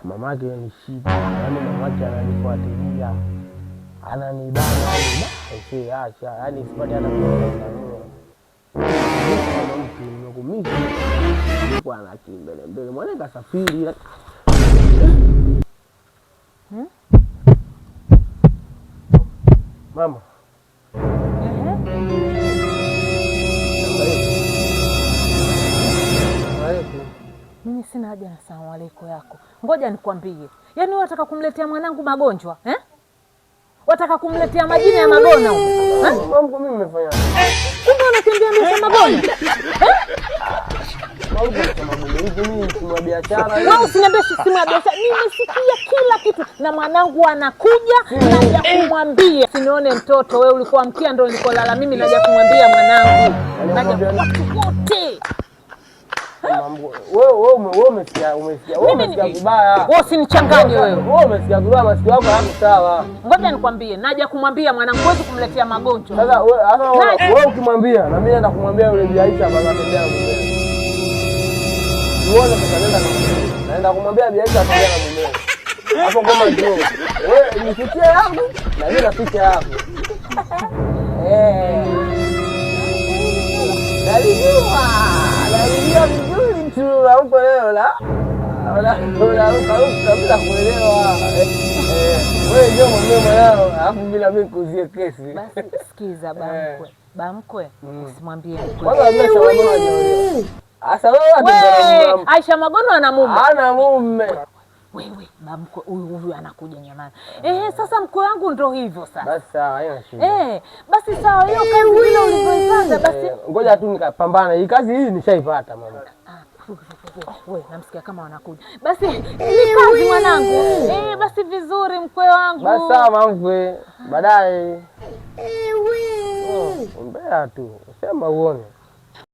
Mamake ni shida. Yaani mamake ananifuatilia. Ananibana acha yaani sipati hata kumiki kwa mbele mwana kasafiri mama mimi sina haja na salamu alaykum yako. Ngoja nikwambie, yaani wewe unataka kumletea mwanangu magonjwa wataka kumletea majina ya magona Mambo mimi nimefanya. Kumbe unakimbia mbele magona? Mambo kama mimi simu ya biashara. Wewe usiniambie simu ya biashara. Nimesikia kila kitu na mwanangu anakuja naja kumwambia. Sinione mtoto wewe ulikuwa mkia ndio nilikolala mimi naja kumwambia mwanangu. Naja watu wote. Wewe umesikia vibaya. Wewe usinichanganye wewe. Wewe umesikia vibaya, masikio yako hayako sawa. Ngoja nikwambie, naja kumwambia mwanangu huwezi kumletea magonjwa. Sasa wewe ukimwambia na mimi naenda kumwambia yule Bi Aisha baba atendea mume. Uone naenda kumwambia Bi Aisha atendea na mume. Hapo kama ndio. Wewe nifikie yangu na mimi nafikia yako. Dalijua vizuri tu huko leo la. Kabla kuelewa. Wewe ndio mume mwanao, alafu bila mimi kuzie kesi. Basi sikiza bamkwe. Usimwambie mkwe. Kwanza Aisha Magono hajaolewa. Asa wewe Aisha Magono ana mume. Ana mume. Wewe bamkwe huyu anakuja nyamani. Sasa mkwe wangu ndo hivyo sasa. Basi sawa, haina shida. Basi sawa, hiyo kazi ile ulivyoipata basi. Ngoja tu nikapambana. Hii kazi hii nishaipata mama. Wewe namsikia kama wanakuja. Basi ni kazi mwanangu. Basi vizuri mkwe wangu. Basi sawa mkwe. Baadaye. Ombea tu. Sema uone.